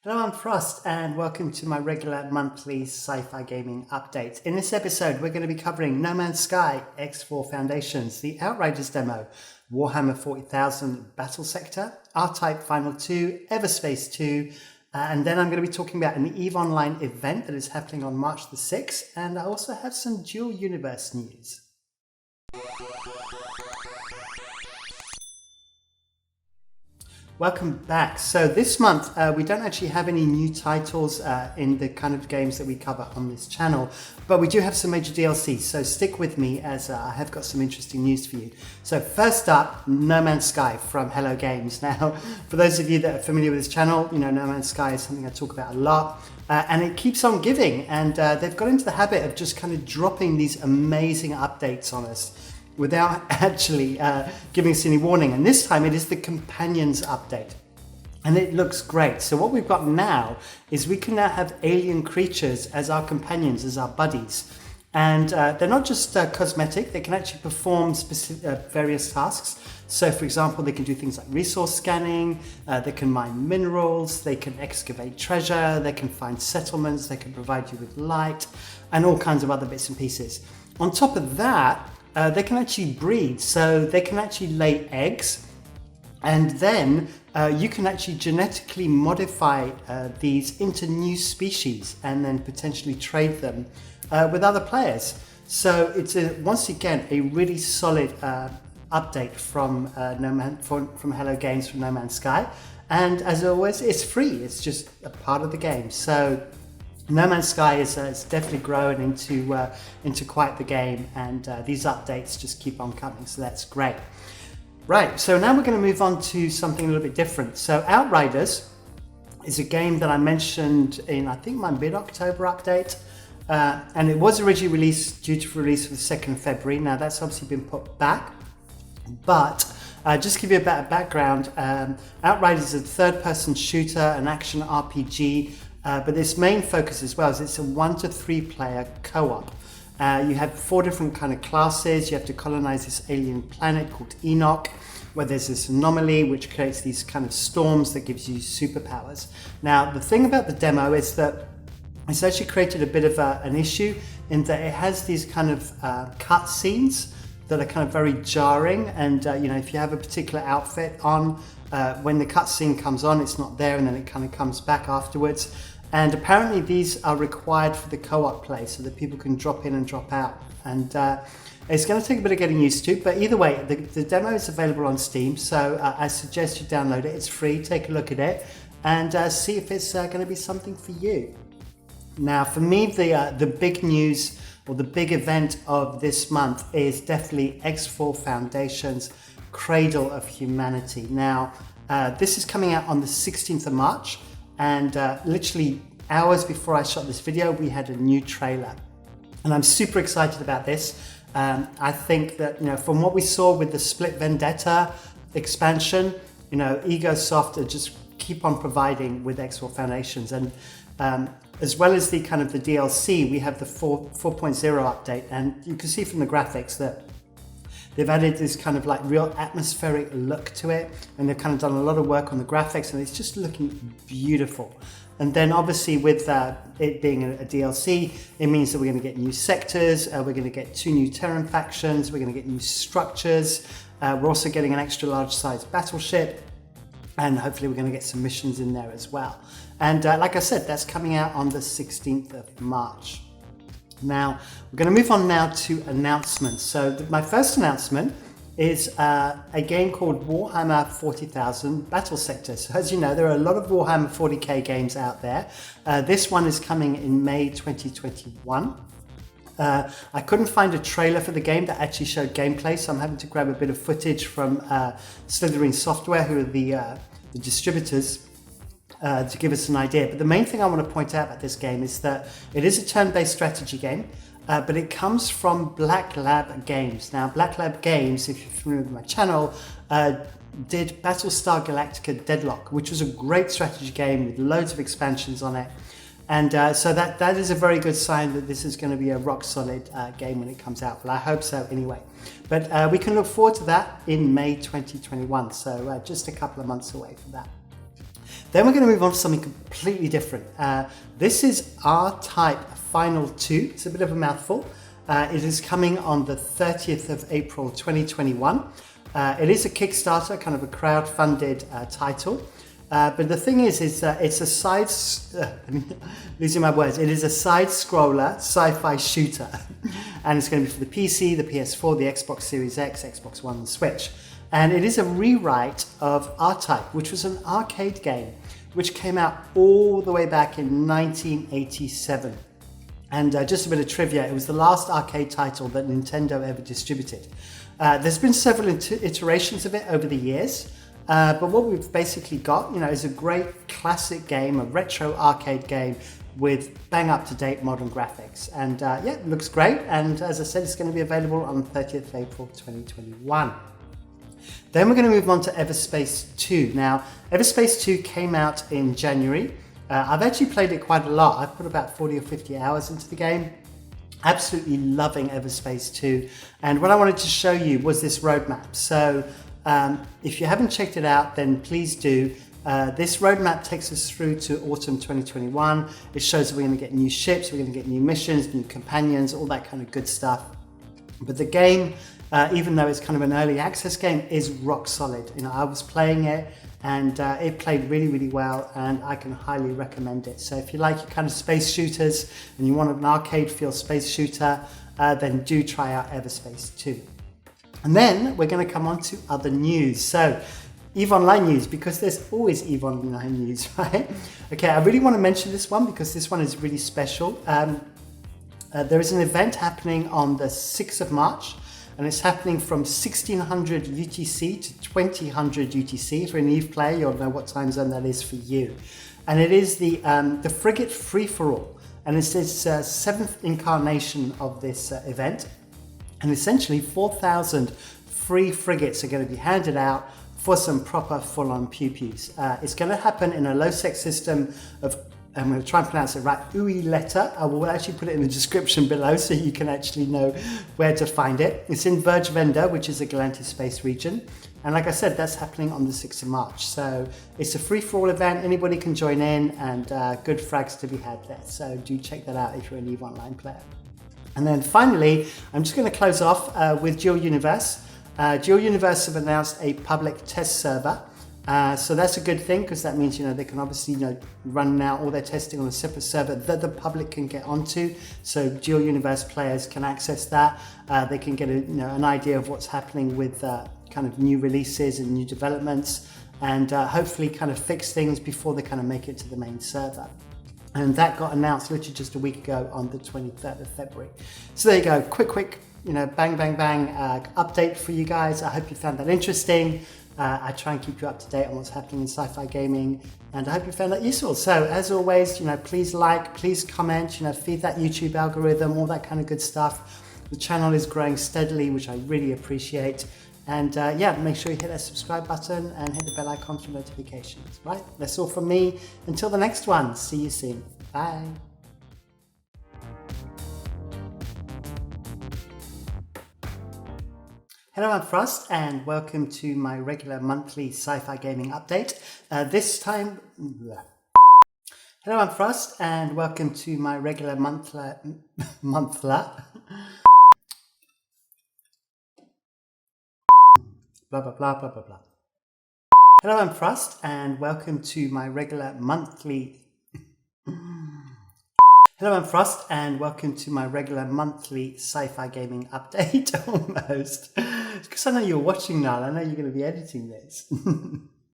Hello, I'm Frost, and welcome to my regular monthly sci-fi gaming update. In this episode, we're going to be covering No Man's Sky, X4 Foundations, the Outriders demo, Warhammer 40,000 Battlesector, R-Type Final 2, Everspace 2, and then I'm going to be talking about an EVE Online event that is happening on March the 6th, and I also have some dual universe news. Welcome back. So this month we don't actually have any new titles in the kind of games that we cover on this channel, but we do have some major DLC, so stick with me as I have got some interesting news for you. So first up, No Man's Sky from Hello Games. Now, for those of you that are familiar with this channel, you know No Man's Sky is something I talk about a lot, and it keeps on giving, and they've got into the habit of just kind of dropping these amazing updates on us without actually giving us any warning. And this time it is the Companions update. And it looks great. So what we've got now is we can now have alien creatures as our companions, as our buddies. And they're not just cosmetic, they can actually perform various tasks. So for example, they can do things like resource scanning, they can mine minerals, they can excavate treasure, they can find settlements, they can provide you with light, and all kinds of other bits and pieces. On top of that, they can actually breed, so they can actually lay eggs, and then you can actually genetically modify these into new species and then potentially trade them with other players. So it's once again a really solid update from from Hello Games, from No Man's Sky, and as always, it's free. It's just a part of the game. So No Man's Sky is definitely growing into quite the game, and these updates just keep on coming, so that's great. Right, so now we're going to move on to something a little bit different. So Outriders is a game that I mentioned in, I think, my mid-October update, and it was originally due to release for the 2nd of February. Now that's obviously been put back, but just to give you a bit of background, Outriders is a third-person shooter, an action RPG, but its main focus as well is it's a 1 to 3 player co-op. You have 4 different kind of classes. You have to colonize this alien planet called Enoch, where there's this anomaly which creates these kind of storms that gives you superpowers. Now, the thing about the demo is that it's actually created a bit of an issue in that it has these kind of cut scenes that are kind of very jarring, and you know, if you have a particular outfit on, when the cutscene comes on, it's not there, and then it kind of comes back afterwards. And apparently these are required for the co-op play so that people can drop in and drop out. And it's going to take a bit of getting used to, but either way, the demo is available on Steam, so I suggest you download it. It's free, take a look at it, and see if it's going to be something for you. Now, for me, the big news, or the big event of this month, is definitely X4 Foundations, Cradle of Humanity. Now, this is coming out on the 16th of March, and literally hours before I shot this video, we had a new trailer. And I'm super excited about this. I think that, you know, from what we saw with the Split Vendetta expansion, you know, Egosoft are just keep on providing with X4 Foundations. And as well as the kind of the DLC, we have the 4.0 update, and you can see from the graphics that they've added this kind of like real atmospheric look to it, and they've kind of done a lot of work on the graphics, and it's just looking beautiful. And then obviously with it being a DLC, it means that we're going to get new sectors, we're going to get 2 new Terran factions, we're going to get new structures, we're also getting an extra large size battleship, and hopefully we're going to get some missions in there as well. And like I said, that's coming out on the 16th of March. Now, we're going to move on now to announcements. So my first announcement is a game called Warhammer 40,000 Battlesector. So as you know, there are a lot of Warhammer 40k games out there. This one is coming in May 2021. I couldn't find a trailer for the game that actually showed gameplay, so I'm having to grab a bit of footage from Slytherin Software, who are the distributors, to give us an idea. But the main thing I want to point out about this game is that it is a turn-based strategy game, but it comes from Black Lab Games. Now, Black Lab Games, if you're familiar with my channel, did Battlestar Galactica Deadlock, which was a great strategy game with loads of expansions on it. And so that is a very good sign that this is going to be a rock-solid game when it comes out. Well, I hope so anyway. But we can look forward to that in May 2021, so just a couple of months away from that. Then we're going to move on to something completely different. This is R-Type Final 2. It's a bit of a mouthful. It is coming on the 30th of April 2021. It is a Kickstarter, kind of a crowd-funded title. But the thing is it's a losing my words. It is a side-scroller sci-fi shooter. And it's going to be for the PC, the PS4, the Xbox Series X, Xbox One, and Switch. And it is a rewrite of R-Type, which was an arcade game, which came out all the way back in 1987. And just a bit of trivia, it was the last arcade title that Nintendo ever distributed. There's been several iterations of it over the years, but what we've basically got, is a great classic game, a retro arcade game with bang up-to-date modern graphics. And it looks great. And as I said, it's going to be available on 30th of April 2021. Then we're going to move on to Everspace 2. Now, Everspace 2 came out in January. I've actually played it quite a lot. I've put about 40 or 50 hours into the game. Absolutely loving Everspace 2. And what I wanted to show you was this roadmap. So if you haven't checked it out, then please do. This roadmap takes us through to autumn 2021. It shows that we're going to get new ships, we're going to get new missions, new companions, all that kind of good stuff. But the game, even though it's kind of an early access game, is rock solid. I was playing it and it played really, really well, and I can highly recommend it. So if you like your kind of space shooters and you want an arcade feel space shooter, then do try out Everspace 2. And then we're going to come on to other news. So EVE Online news, because there's always EVE Online news, right? Okay, I really want to mention this one because this one is really special. There is an event happening on the 6th of March, and it's happening from 1600 UTC to 2000 UTC. If you're an EVE player, you'll know what time zone that is for you. And it is the Frigate free-for-all, and it's this 7th incarnation of this event. And essentially 4,000 free frigates are going to be handed out for some proper full-on pew-pews. It's going to happen in a low-sec system of, I'm going to try and pronounce it right, Ouelleta. I will actually put it in the description below so you can actually know where to find it. It's in Verge Vendor, which is a Galantis space region. And like I said, that's happening on the 6th of March. So it's a free-for-all event. Anybody can join in, and good frags to be had there. So do check that out if you're an EVE Online player. And then finally, I'm just going to close off with Dual Universe. Dual Universe have announced a public test server. So that's a good thing, because that means they can obviously run now all their testing on a separate server that the public can get onto. So Dual Universe players can access that. They can get an idea of what's happening with kind of new releases and new developments, and hopefully kind of fix things before they kind of make it to the main server. And that got announced literally just a week ago on the 23rd of February. So there you go, quick, bang, bang, bang update for you guys. I hope you found that interesting. I try and keep you up to date on what's happening in sci-fi gaming, and I hope you found that useful. So as always, please like, please comment, feed that YouTube algorithm, all that kind of good stuff. The channel is growing steadily, which I really appreciate. And make sure you hit that subscribe button and hit the bell icon for notifications. Right, that's all from me. Until the next one, see you soon. Bye. Hello, I'm Frost, and welcome to my regular monthly sci-fi gaming update. Hello, I'm Frost, and welcome to my regular monthly. Blah, blah, blah, blah, blah, blah. Hello, I'm Frost, and welcome to my regular monthly... Hello, I'm Frost, and welcome to my regular monthly sci-fi gaming update, almost. Because I know you're watching now, I know you're going to be editing this.